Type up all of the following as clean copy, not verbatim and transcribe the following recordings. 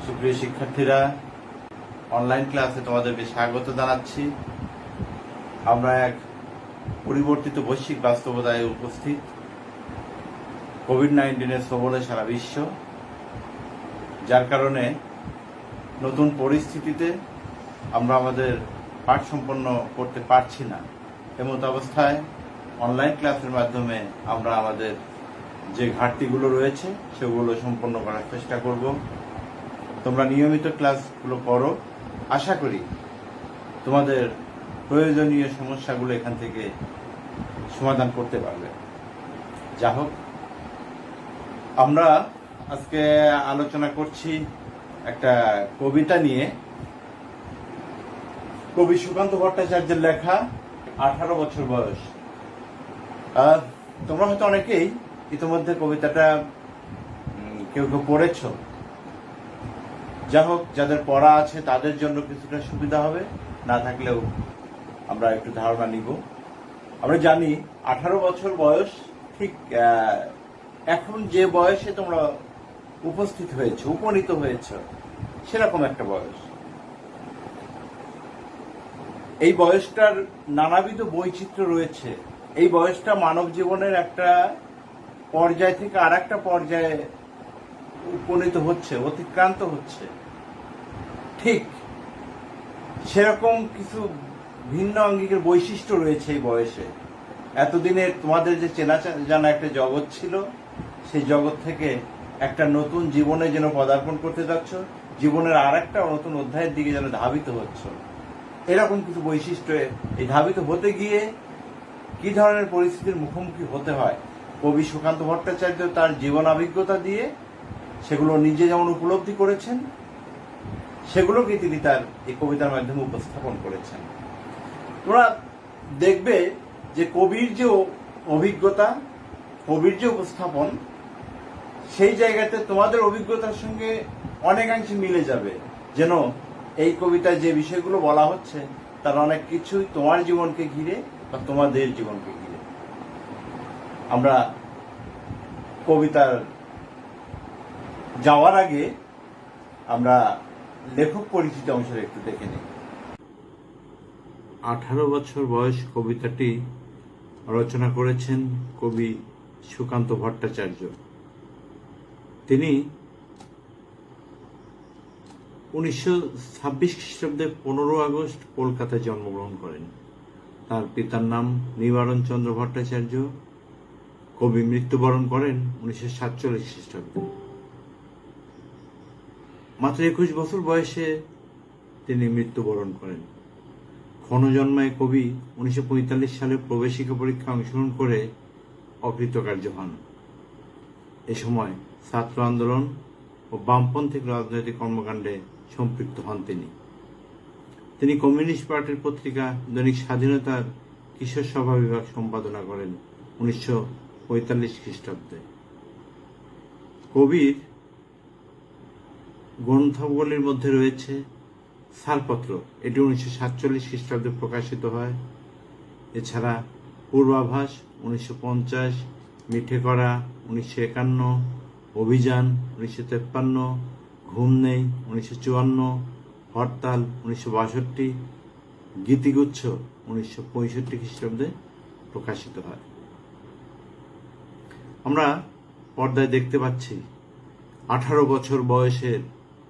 সুপ্রিয় শিক্ষার্থীরা, অনলাইন ক্লাসে তোমাদেরকে স্বাগত জানাচ্ছি। আমরা এক পরিবর্তিত বৈশ্বিক বাস্তবতায় উপস্থিত। কোভিড-19 সবলে সারা বিশ্ব, যার কারণে নতুন পরিস্থিতিতে আমরা আমাদের পাঠ সম্পন্ন করতে পারছি না। এমত অবস্থায় অনলাইন ক্লাসের মাধ্যমে আমরা আমাদের যে ঘাটতিগুলো রয়েছে সেগুলো সম্পন্ন করার চেষ্টা করব। তোমরা নিয়মিত ক্লাসগুলো করো, আশা করি তোমাদের প্রয়োজনীয় সমস্যাগুলো এখান থেকে সমাধান করতে পারবে। যা হোক, আমরা আজকে আলোচনা করছি একটা কবিতা নিয়ে। কবি সুকান্ত ভট্টাচার্যের লেখা 18 বছর বয়স। তোমরা হয়তো অনেকেই ইতিমধ্যে কবিতাটা কেউ কেউ পড়েছ। যা হোক, যাদের পড়া আছে তাদের জন্য কিছুটা সুবিধা হবে, না থাকলেও আমরা একটু ধারণা নিব। আমরা জানি 18 বছর বয়স ঠিক এখন যে বয়সে তোমরা উপস্থিত হয়েছে, উপনীত হয়েছে, সেরকম একটা বয়স। এই বয়সটার নানাবিধ বৈচিত্র্য রয়েছে। এই বয়সটা মানব জীবনের একটা পর্যায় থেকে আর একটা পর্যায়ে উপনীত হচ্ছে, অতিক্রান্ত হচ্ছে। ঠিক সেরকম কিছু ভিন্ন আঙ্গিকের বৈশিষ্ট্য রয়েছে এই বয়সে। এতদিনে তোমাদের যে চেনা জানা একটা জগৎ ছিল, সেই জগৎ থেকে একটা নতুন জীবনে যেন পদার্পণ করতে যাচ্ছ, জীবনের আর একটা নতুন অধ্যায়ের দিকে যেন ধাবিত হচ্ছ। এরকম কিছু বৈশিষ্ট্য এই ধাবিত হতে গিয়ে কি ধরনের পরিস্থিতির মুখোমুখি হতে হয়, কবি সুকান্ত ভট্টাচার্য তার জীবনাভিজ্ঞতা দিয়ে সেগুলো নিজে যেমন উপলব্ধি করেছেন, সেগুলোকে তিনি তার এই কবিতার মাধ্যমে উপস্থাপন করেছেন। তোমরা দেখবে যে কবির যে অভিজ্ঞতা, কবির যে উপস্থাপন, সেই জায়গাতে তোমাদের অভিজ্ঞতার সঙ্গে অনেকাংশে মিলে যাবে। যেন এই কবিতায় যে বিষয়গুলো বলা হচ্ছে তার অনেক কিছুই তোমার জীবনকে ঘিরে বা তোমাদের জীবনকে ঘিরে। আমরা কবিতার যাওয়ার আগে আমরা লেখক পরিচিতি অংশের একটু দেখে নিই। 18 বছর বয়স কবিতাটি রচনা করেছেন কবি সুকান্ত ভট্টাচার্য। তিনি 1926 খ্রিস্টাব্দে 15 আগস্ট কলকাতায় জন্মগ্রহণ করেন। তার পিতার নাম নিবারণ চন্দ্র ভট্টাচার্য। কবি মৃত্যুবরণ করেন 1947 খ্রিস্টাব্দে। মাত্র 21 বছর বয়সে তিনি মৃত্যুবরণ করেন। ক্ষণজন্মায় কবি 1945 সালে প্রবেশিকা পরীক্ষা অংশগ্রহণ করে অকৃতকার্য হন। এ সময় ছাত্র আন্দোলন ও বামপন্থী রাজনৈতিক কর্মকাণ্ডে সম্পৃক্ত হন তিনি কমিউনিস্ট পার্টির পত্রিকা দৈনিক স্বাধীনতার কিশোর সভা বিভাগ সম্পাদনা করেন 1945 খ্রিস্টাব্দে। কবির গ্রন্থাবলীর মধ্যে রয়েছে ছাড়পত্র, এটি 1947 খ্রিস্টাব্দে প্রকাশিত হয়। এছাড়া পূর্বাভাস 1950, মিঠে করা 1951, অভিযান 1953, ঘুম নেই 1954, হরতাল 1962, গীতিগুচ্ছ 1965 খ্রিস্টাব্দে প্রকাশিত হয়। আমরা পর্দায় দেখতে পাচ্ছি 18 বছর বয়সের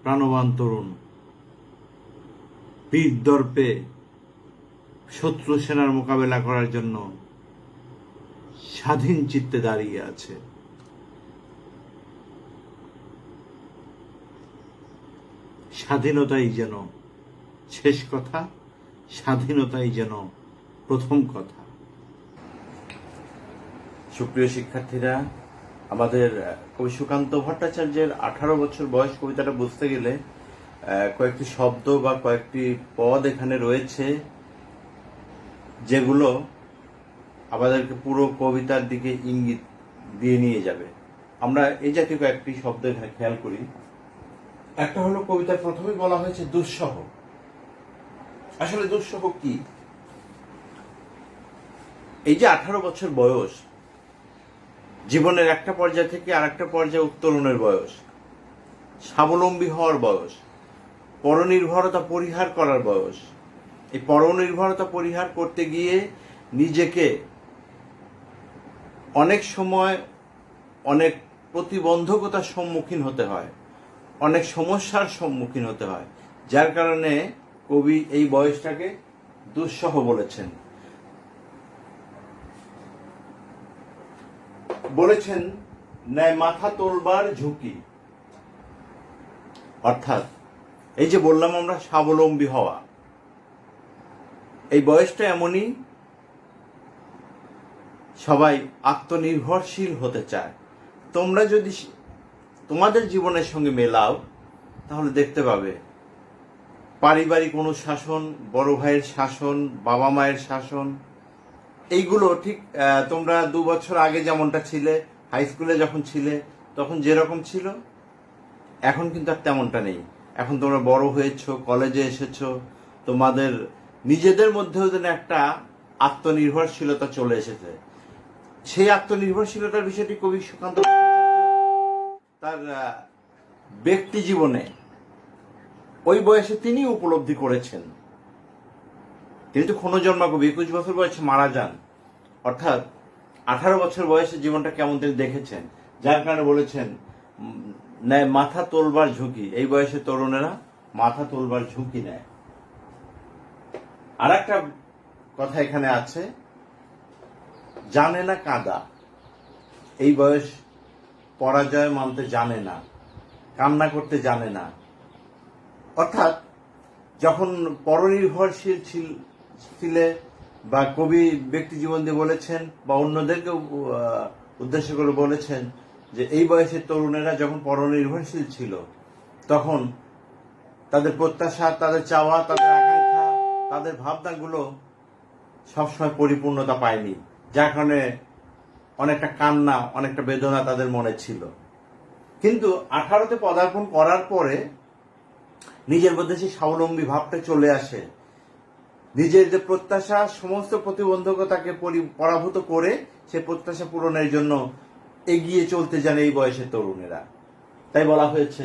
প্রাণবান তরুণ বীর দর্পে শত্রু সেনার মোকাবেলা করার জন্য স্বাধীন চিত্তে দাঁড়িয়ে আছে। স্বাধীনতাই যেন শেষ কথা, স্বাধীনতাই যেন প্রথম কথা। সুপ্রিয় শিক্ষার্থীরা, আমাদের কবি সুকান্ত ভট্টাচার্যের 18 বছর বয়স কবিতাটা বুঝতে গেলে কয়েকটি শব্দ বা কয়েকটি পদ এখানে রয়েছে, যেগুলো আমাদেরকে পুরো কবিতার দিকে ইঙ্গিত দিয়ে নিয়ে যাবে। আমরা এই জাতীয় কয়েকটি শব্দ এখানে খেয়াল করি। একটা হলো, কবিতার প্রথমে বলা হয়েছে দুঃসহ। আসলে দুঃসহ কি? এই যে 18 বছর বয়স, জীবনের একটা পর্যায় থেকে আর একটা পর্যায়ে উত্তোলনের বয়স। স্বাবলম্বী হওয়ার বয়স, পরনির্ভরতা পরিহার করার বয়স। এই পরনির্ভরতা পরিহার করতে গিয়ে নিজেকে অনেক সময় অনেক প্রতিবন্ধকতার সম্মুখীন হতে হয়, অনেক সমস্যার সম্মুখীন হতে হয়, যার কারণে কবি এই বয়সটাকে দুঃসহ বলেছেন। ন্যায় মাথা তোলবার ঝুঁকি। অর্থাৎ এই যে বললাম আমরা স্বাবলম্বী হওয়া, এই বয়সটা এমনই, সবাই আত্মনির্ভরশীল হতে চায়। তোমরা যদি তোমাদের জীবনের সঙ্গে মেলাও তাহলে দেখতে পাবে পারিবারিক অনুশাসন, বড় ভাইয়ের শাসন, বাবা মায়ের শাসন, এইগুলো ঠিক তোমরা 2 বছর আগে যেমনটা ছিলে, হাই স্কুলে যখন ছিলে তখন যেরকম ছিল, এখন কিন্তু আর তেমনটা নেই। এখন তোমরা বড় হয়েছো, কলেজে এসেছো, তোমাদের নিজেদের মধ্যেও যেন একটা আত্মনির্ভরশীলতা চলে এসেছে। সেই আত্মনির্ভরশীলতার বিষয়টি কবি সুকান্ত তার ব্যক্তি জীবনে ওই বয়সে তিনি উপলব্ধি করেছেন। তিনি তো ক্ষণজন্মা কবি, 21 বছর বয়সে মারা যান। অর্থাৎ 18 বছর বয়সে জীবনটা কেমন তিনি দেখেছেন, যার কারণে বলেছেন ন্যায় মাথা তোলবার ঝুঁকি। এই বয়সে তরুণেরা মাথা তোলবার ঝুঁকি নেয়। আর একটা কথা এখানে আছে, জানে না কাঁদা। এই বয়স পরাজয় মানতে জানে না, কান্না করতে জানে না। অর্থাৎ যখন পরনির্ভরশীল ছিলে, বা কবি ব্যক্তি জীবন দিয়ে বলেছেন বা অন্যদেরকে উদ্দেশ্য করে বলেছেন যে এই বয়সের তরুণেরা যখন পরনির্ভরশীল ছিল তখন তাদের প্রত্যাশা, তাদের চাওয়া, তাদের আকাঙ্ক্ষা, তাদের ভাবনাগুলো সবসময় পরিপূর্ণতা পায়নি, যার কারণে অনেকটা কান্না, অনেকটা বেদনা তাদের মনে ছিল। কিন্তু 18তে পদার্পণ করার পরে নিজের মধ্যে সেই স্বাবলম্বী ভাবটা চলে আসে। নিজের যে প্রত্যাশা, সমস্ত প্রতিবন্ধকতাকে পরাভূত করে সে প্রত্যাশা পূরণের জন্য এগিয়ে চলতে জানে এই বয়সের তরুণেরা। তাই বলা হয়েছে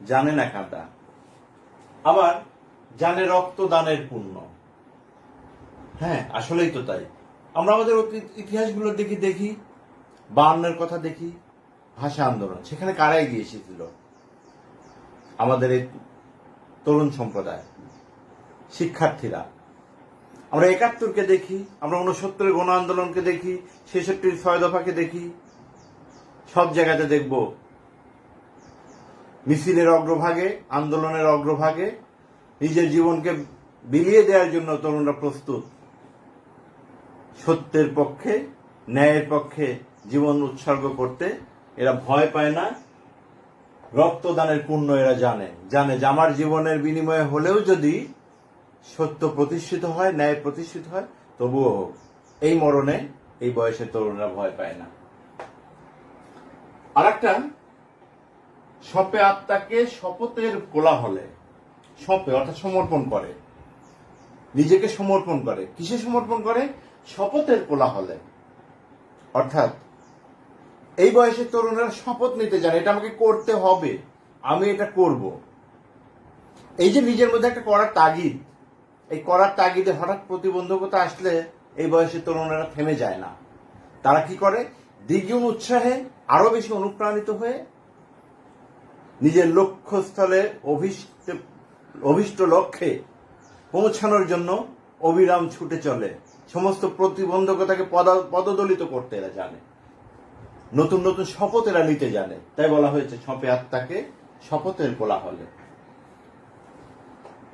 জানে না কাঁদা। আবার জানে রক্তদানের পুণ্য। হ্যাঁ, আসলেই তো তাই। আমরা আমাদের ইতিহাসগুলো দেখি 52-এর কথা দেখি, ভাষা আন্দোলন, সেখানে কারা এগিয়ে এসেছিল? আমাদের এই তরুণ সম্প্রদায়, শিক্ষার্থীরা। আমরা 71-কে দেখি, আমরা 69-এর গণ আন্দোলনকে দেখি, 66-র 6 দফাকে দেখি, সব জায়গাতে দেখব মিছিলের অগ্রভাগে, আন্দোলনের অগ্রভাগে নিজের জীবনকে বিলিয়ে দেওয়ার জন্য তরুণরা প্রস্তুত। সত্যের পক্ষে, ন্যায়ের পক্ষে জীবন উৎসর্গ করতে এরা ভয় পায় না। রক্তদানের পুণ্য এরা জানে যে আমার জীবনের বিনিময়ে হলেও যদি সত্য প্রতিষ্ঠিত হয়, ন্যায় প্রতিষ্ঠিত হয়, তবুও হোক। এই মরণে এই বয়সের তরুণরা ভয় পায় না। আর একটা, শপে আত্মাকে শপথের কোলাহলে, শপে অর্থাৎ সমর্পণ করে, নিজেকে সমর্পণ করে। কিসে সমর্পণ করে? শপথের কোলাহলে। অর্থাৎ এই বয়সের তরুণরা শপথ নিতে জানে, এটা আমাকে করতে হবে, আমি এটা করব। এই যে নিজের মধ্যে একটা করার তাগিদ, এই করার তাগিদে হঠাৎ প্রতিবন্ধকতা আসলে এই বয়সের তরুণেরা থেমে যায় না। তারা কি করে? দ্বিগুণ উৎসাহে, আরো বেশি অনুপ্রাণিত হয়ে নিজের লক্ষ্যস্থলে, অভিষ্ট লক্ষ্যে পৌঁছানোর জন্য অবিরাম ছুটে চলে। সমস্ত প্রতিবন্ধকতাকে পদদলিত করতে এরা জানে, নতুন নতুন শপথ এরা নিতে জানে। তাই বলা হয়েছে শপে আত্মাকে শপথের কোলাহলে।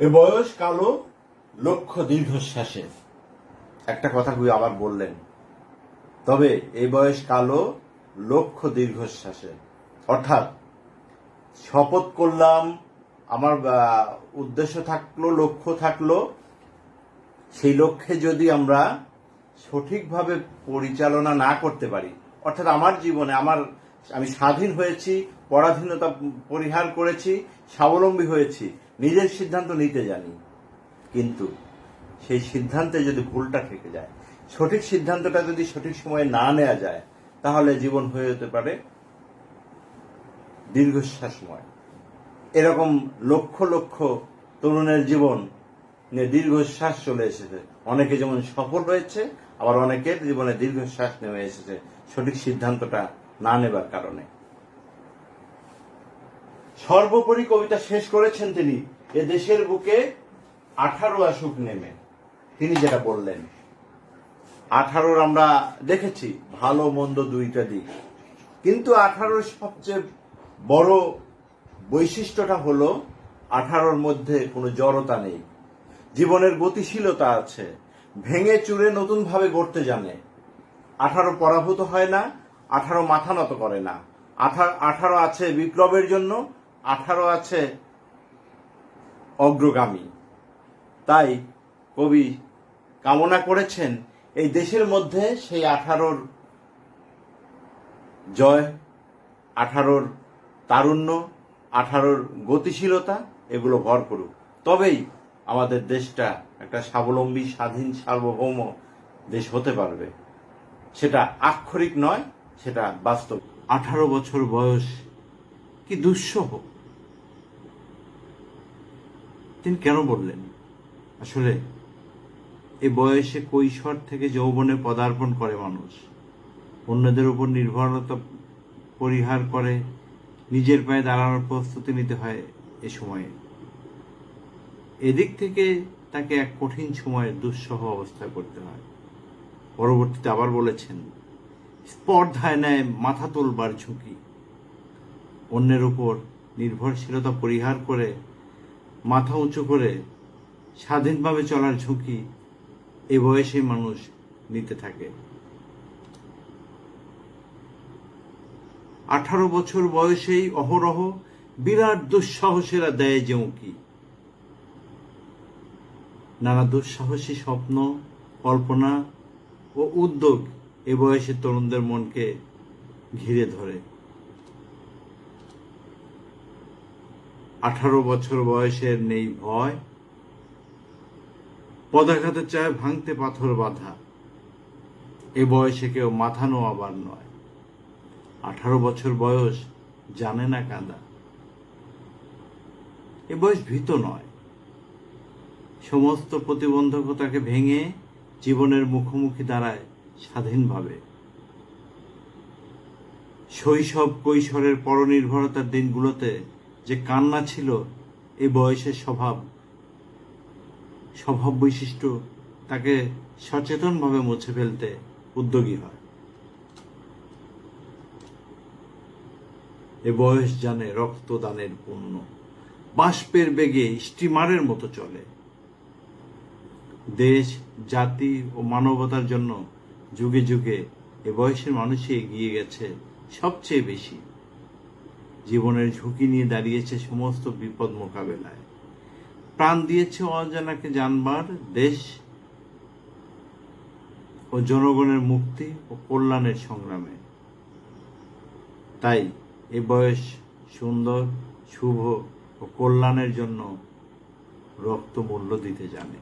এ বয়স কালো, লক্ষ্য দীর্ঘশ্বাসে। একটা কথা কই আবার বললেন, তবে এই বয়স কালো, লক্ষ্য দীর্ঘশ্বাসে। অর্থাৎ শপথ করলাম, আমার উদ্দেশ্য থাকলো, লক্ষ্য থাকলো, সেই লক্ষ্যে যদি আমরা সঠিকভাবে পরিচালনা না করতে পারি, অর্থাৎ আমার জীবনে আমি স্বাধীন হয়েছি, পরাধীনতা পরিহার করেছি, স্বাবলম্বী হয়েছি, নিজের সিদ্ধান্ত নিতে জানি, কিন্তু সেই সিদ্ধান্তে যদি ভুলটা থেকে যায়, সঠিক সিদ্ধান্তটা যদি সঠিক সময়ে না নেওয়া যায়, তাহলে জীবন হয়ে যেতে পারে দীর্ঘশ্বাসময়। এরকম লক্ষ লক্ষ তরুণের জীবন দীর্ঘশ্বাস চলে এসেছে। অনেকে যেমন সফল হয়েছে, আবার অনেকের জীবনে দীর্ঘশ্বাস নেমে এসেছে সঠিক সিদ্ধান্তটা না নেবার কারণে। সর্বোপরি কবিতা শেষ করেছেন তিনি এ দেশের বুকে 18 আসুক নেমে। তিনি যেটা বললেন, 18 আমরা দেখেছি ভালো মন্দ দুইটা দিক, কিন্তু 18 সবচেয়ে বড় বৈশিষ্ট্যটা হলো 18 মধ্যে কোনো জড়তা নেই, জীবনের গতিশীলতা আছে, ভেঙে চুরে নতুন ভাবে গড়তে জানে। 18 পরাভূত হয় না, 18 মাথা নত করে না। 18 আছে বিপ্লবের জন্য, 18 আছে অগ্রগামী। তাই কবি কামনা করেছেন এই দেশের মধ্যে সেই 18 জয়, 18 তারুণ্য, 18 গতিশীলতা এগুলো ভর করুক। তবেই আমাদের দেশটা একটা স্বাবলম্বী, স্বাধীন, সার্বভৌম দেশ হতে পারবে। সেটা আক্ষরিক নয়, সেটা বাস্তব। 18 বছর বয়স কি দুঃসহ। তিনি কেন বললেন? আসলে এই বয়সে কৈশোর থেকে যৌবনে পদার্পণ করে মানুষ, অন্যদের উপর নির্ভরতা পরিহার করে নিজের পায়ে দাঁড়ানোর প্রস্তুতি নিতে হয় এ সময়ে। এদিক থেকে তাকে এক কঠিন সময়ের দুঃসহ অবস্থা করতে হয়। পরবর্তীতে আবার বলেছেন, স্পর্ধায় নেয় মাথা তোলবার ঝুঁকি, অন্যের উপর নির্ভরশীলতা পরিহার করে মাথা উঁচু করে স্বাধীনভাবে চলার ঝুঁকি এ বয়সে মানুষ নিতে থাকে। 18 বছর বয়সেই অহরহ বিরাট দুঃসাহসীরা দেয় যে উঁকি। নানা দুঃসাহসী স্বপ্ন, কল্পনা ও উদ্যোগ এ বয়সে তরুণদের মনকে ঘিরে ধরে। 18 বছর বয়সের নেই ভয়, পদাঘাতে চায় ভাঙতে পাথর বাঁধা। এ বয়সে কেউ মাথা নোয়াবার নয়। 18 বছর বয়স জানে না কাঁদা। এ বয়স ভীত নয়, সমস্ত প্রতিবন্ধকতাকে ভেঙে জীবনের মুখোমুখি দাঁড়ায় স্বাধীনভাবে। শৈশব কৈশোরের পরনির্ভরতার দিনগুলোতে যে কান্না ছিল এই বয়সের স্বভাব বৈশিষ্ট্য তাকে সচেতনভাবে মুছে ফেলতে উদ্যোগী হয়। এ বয়স জানে রক্তদানের পুণ্য, বাষ্পের বেগে স্টিমারের মতো চলে। দেশ, জাতি ও মানবতার জন্য যুগে যুগে এ বয়সের মানুষই এগিয়ে গেছে সবচেয়ে বেশি। জীবনের ঝুঁকি নিয়ে দাঁড়িয়েছে সমস্ত বিপদ মোকাবেলায়, প্রাণ দিয়েছে অজানাকে জানবার, দেশ ও জনগণের মুক্তি ও কল্যাণের সংগ্রামে। তাই এ বয়স সুন্দর, শুভ ও কল্যাণের জন্য রক্ত মূল্য দিতে জানে।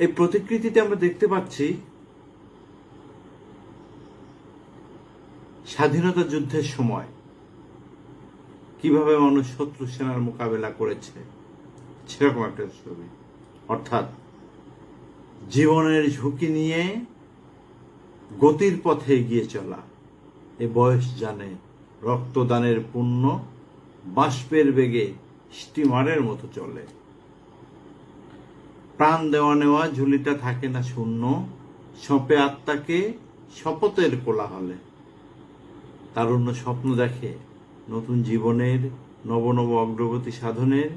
এই প্রতিকৃতিতে আমরা দেখতে পাচ্ছি স্বাধীনতা যুদ্ধের সময় কিভাবে মানুষ শত্রু সেনার মোকাবেলা করেছে, সেরকম একটা ছবি। অর্থাৎ জীবনের ঝুঁকি নিয়ে গতির পথে এগিয়ে চলা। এ বয়স জানে রক্তদানের পুণ্য, বাষ্পের বেগে স্টিমারের মতো চলে। প্রাণ দেওয়া নেওয়া ঝুলিটা থাকে না শূন্য, সঁপে আত্মাকে শপথের কোলাহলে। তারুণ্য স্বপ্ন দেখে নতুন জীবনের, নব নব অগ্রগতি সাধনের।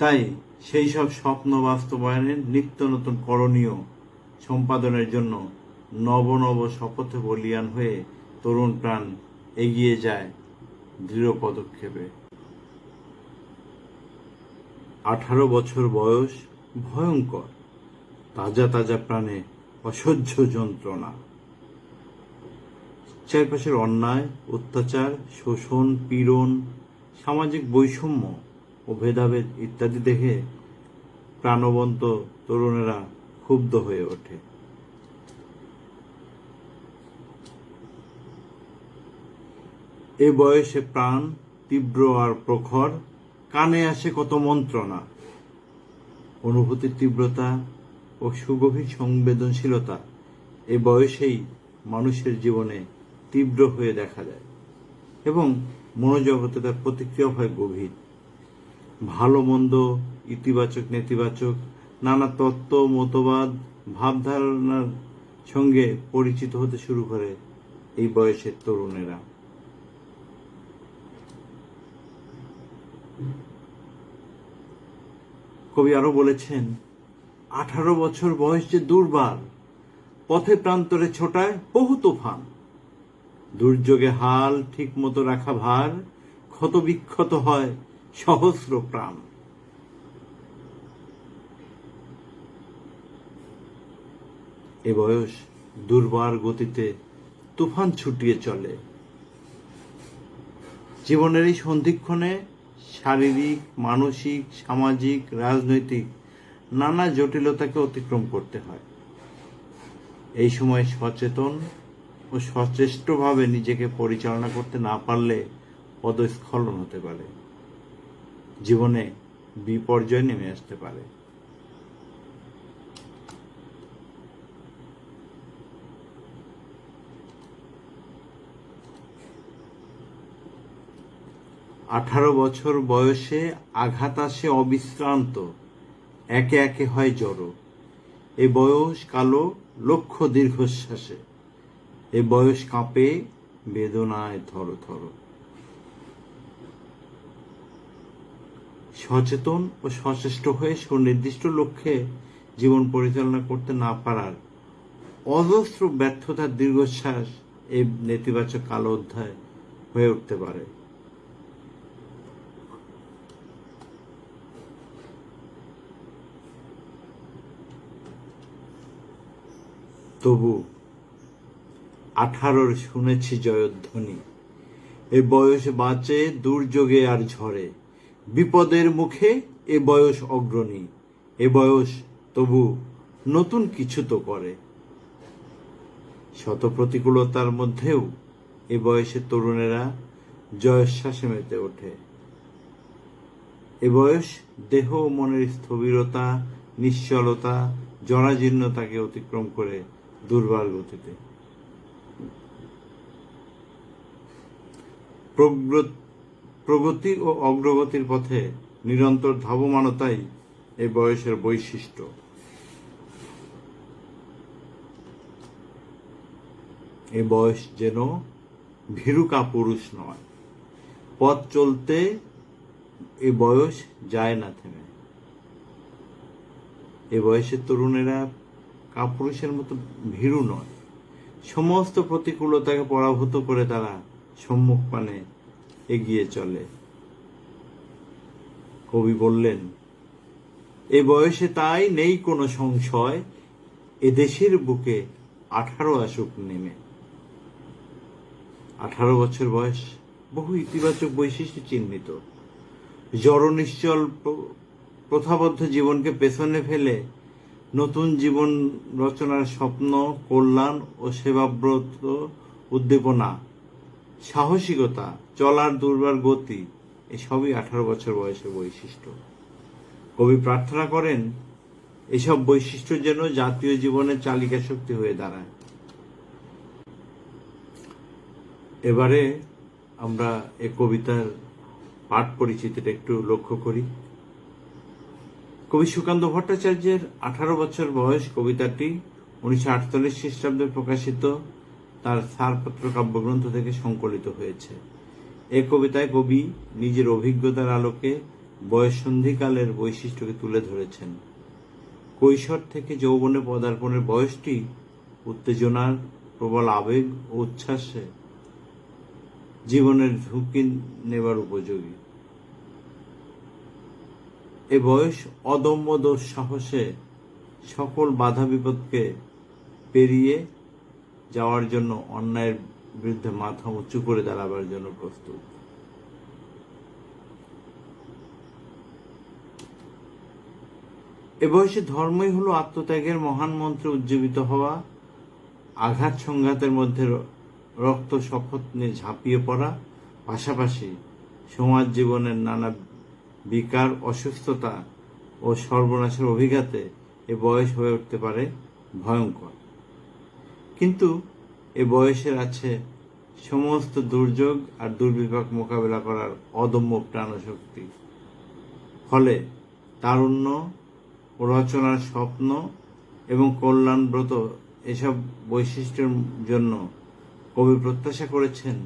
তাই সেই সব স্বপ্ন বাস্তবায়নের, নিত্য নতুন করণীয় সম্পাদনের জন্য নব নব শপথে বলীয়ান হয়ে তরুণ প্রাণ এগিয়ে যায় দৃঢ় পদক্ষেপে। 18 বছর বয়স ভয়ঙ্কর, তাজা তাজা প্রাণে অসহ্য যন্ত্রণা। চারপাশের অন্যায়, অত্যাচার, শোষণ, পীড়ন, সামাজিক বৈষম্য ও ভেদাভেদ ইত্যাদি দেখে প্রাণবন্ত তরুণেরা ক্ষুব্ধ হয়ে ওঠে। এ বয়সে প্রাণ তীব্র আর প্রখর, কানে আসে কত মন্ত্রণা। অনুভূতির তীব্রতা ও সুগভীর সংবেদনশীলতা এ বয়সেই মানুষের জীবনে তীব্র হয়ে দেখা যায় এবং মনোজগতে তার প্রতিক্রিয়া হয় গভীর। ভালো মন্দ, ইতিবাচক নেতিবাচক নানা তত্ত্ব, মতবাদ, ভাবধারণার সঙ্গে পরিচিত হতে শুরু করে এই বয়সের তরুণেরা। কবি আরো বলেছেন, 18 বছর বয়স যে দুর্বার, পথে প্রান্তরে ছোটায় বহু তুফান। দুর্যোগে হাল ঠিক মতো রাখা ভার, ক্ষত বিক্ষত হয় সহস্র প্রাণ। এ বয়স দুর্বার গতিতে তুফান ছুটিয়ে চলে। জীবনের এই সন্ধিক্ষণে শারীরিক, মানসিক, সামাজিক, রাজনৈতিক নানা জটিলতাকে অতিক্রম করতে হয়। এই সময় সচেতন ও সচেষ্টভাবে নিজেকে পরিচালনা করতে না পারলে পদস্খলন হতে পারে, জীবনে বিপর্যয় নেমে আসতে পারে। আঠারো বছর বয়সে আঘাত আসে অবিশ্রান্ত, একে একে হয় জড়ো। এ বয়স কালো লক্ষ দীর্ঘশ্বাসে, এ বয়স কাঁপে বেদনায় থর থর। সচেতন ও সচেষ্ট হয়ে সুনির্দিষ্ট লক্ষ্যে জীবন পরিচালনা করতে না পারার অজস্র ব্যর্থতার দীর্ঘশ্বাস এই নেতিবাচক কালো অধ্যায় হয়ে উঠতে পারে। তবু 18 শুনেছি জয়ধ্বনি, এ বয়স বাঁচে দুর্যোগে আর ঝড়ে, বিপদের মুখে এ বয়স অগ্রণী। এ বয়স তবু নতুন কিছু তো করে। শত প্রতিকূলতার মধ্যেও এ বয়সে তরুণেরা জয়োচ্ছ্বাসে মেতে ওঠে। এ বয়স দেহ ও মনের স্থবিরতা, নিশ্চলতা, জরাজীর্ণতাকে অতিক্রম করে দুর্বার গতিতে প্রগতি ও অগ্রগতির পথে নিরন্তর ধাবমানতাই এই বয়সের বৈশিষ্ট্য। এ বয়স যেন ভীরু কাপুরুষ নয়, পথ চলতে এ বয়স যায় না থেমে। এ বয়সের তরুণেরা কাপুরুষের মতো ভীরু নয়, সমস্ত প্রতিকূলতাকে পরাভূত করে তারা সম্মুখ পানে এগিয়ে চলে। কবি বললেন, এ বয়সে তাই নেই কোনো সংশয়, এ দেশের বুকে 18 আসুক নেমে। 18 বছর বয়স বহু ইতিবাচক বৈশিষ্ট্য চিহ্নিত। জড় নিশ্চল প্রথাবদ্ধ জীবনকে পেছনে ফেলে নতুন জীবন রচনার স্বপ্ন, কল্যাণ ও সেবাব্রত উদ্দীপনা, সাহসিকতা, চলার দুর্বার গতি, এসবই 18 বছর বয়সের বৈশিষ্ট্য। কবি প্রার্থনা করেন এসব বৈশিষ্ট্য যেন জাতীয় জীবনের চালিকা শক্তি হয়ে দাঁড়ায়। এবারে আমরা এ কবিতার পাঠ পরিচিতিটা একটু লক্ষ্য করি। কবি সুকান্ত ভট্টাচার্যের 18 বছর বয়স কবিতাটি 1948 খ্রিস্টাব্দে প্রকাশিত তার ছাড়পত্র কাব্যগ্রন্থ থেকে সংকলিত হয়েছে। এ কবিতায় কবি নিজের অভিজ্ঞতার আলোকে বয়ঃসন্ধিকালের বৈশিষ্ট্যকে তুলে ধরেছেন। কৈশোর থেকে যৌবনে পদার্পণের বয়সটি উত্তেজনার, প্রবল আবেগ ও উচ্ছ্বাসে জীবনের ঝুঁকি নেবার উপযোগী। এ বয়স অদম্য দুঃসাহসে সকল বাধা বিপদকে পেরিয়ে যাওয়ার জন্য, অন্যায়ের বিরুদ্ধে মাথা উঁচু করে দাঁড়াবার জন্য প্রস্তুত। এ বয়সে ধর্মই হলো আত্মত্যাগের মহান মন্ত্রে উজ্জীবিত হওয়া, আঘাত সংঘাতের মধ্যে রক্ত শপথ নিয়ে ঝাঁপিয়ে পড়া, পাশাপাশি সমাজ জীবনের নানা বিকার, অসুস্থতা ও সর্বনাশের অভিঘাতে এ বয়স হয়ে উঠতে পারে ভয়ঙ্কর। কিন্তু এ বয়সের আছে সমস্ত দুর্যোগ আর দুর্বিপাক মোকাবেলা করার অদম্য প্রাণশক্তি। ফলে তারুণ্য, রচনার স্বপ্ন এবং কল্যাণব্রত এসব বৈশিষ্ট্যের জন্য কবি প্রত্যাশা করেছেন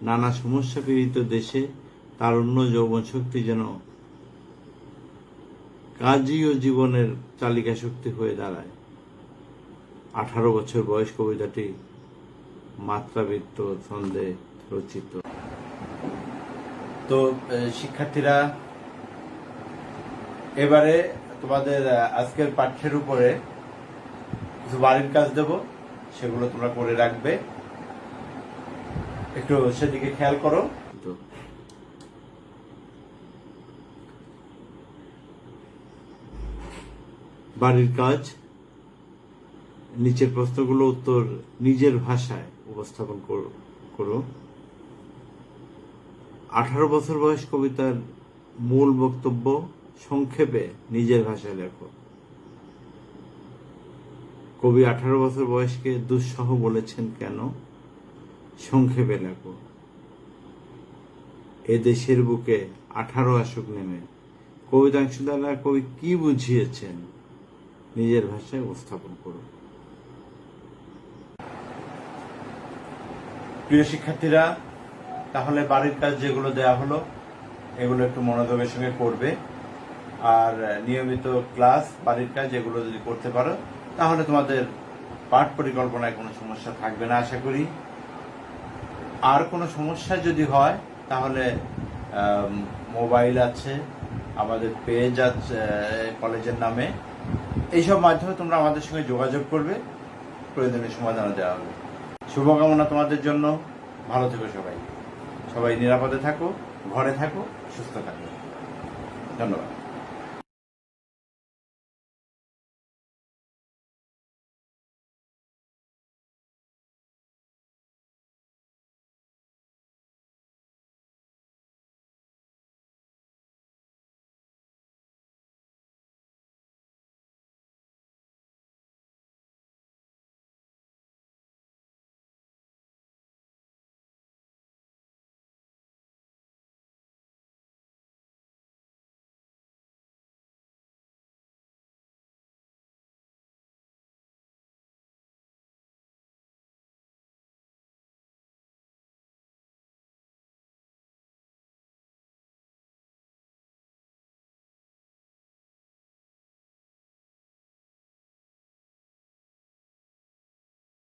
নানা সমস্যা পীড়িত দেশে তারুণ্য যৌবন শক্তি যেন কাজী ও জীবনের চালিকা শক্তি হয়ে দাঁড়ায়। 18 বছর বয়স কবিতাটি মাত্রাবৃত্ত ছন্দে রচিত। তো শিক্ষার্থীরা, এবারে তোমাদের আজকের পাঠ্যের উপরে কিছু বাড়ির কাজ দেব, সেগুলো তোমরা করে রাখবে, একটু সেদিকে খেয়াল করো। বাড়ির কাজ, নিচের প্রশ্নগুলো উত্তর নিজের ভাষায় উপস্থাপন করো। 18 বছর বয়স কবিতার মূল বক্তব্য সংক্ষেপে নিজের ভাষায় লেখো। কবি 18 বছর বয়সকে দুঃসহ বলেছেন কেন? সংক্ষেপে লেখো। এ দেশের বুকে 18 আসুক নেমে, কবিতাংশ দ্বারা কবি কি বুঝিয়েছেন? নিজের ভাষায় উপস্থাপন করো। প্রিয় শিক্ষার্থীরা, তাহলে বাড়ির কাজ যেগুলো দেয়া হলো এগুলো একটু মনোযোগের সঙ্গে করবে, আর নিয়মিত ক্লাস, বাড়ির কাজ এগুলো যদি করতে পারো তাহলে তোমাদের পাঠ পরিকল্পনায় কোনো সমস্যা থাকবে না আশা করি। আর কোনো সমস্যা যদি হয় তাহলে মোবাইল আছে, আমাদের পেজ আছে কলেজের নামে, এইসব মাধ্যমে তোমরা আমাদের সঙ্গে যোগাযোগ করবে, প্রয়োজনীয় সমাধান দেওয়া হবে। শুভকামনা তোমাদের জন্য। ভালো থেকো সবাই, সবাই নিরাপদে থাকো, ঘরে থাকো, সুস্থ থাকো। ধন্যবাদ।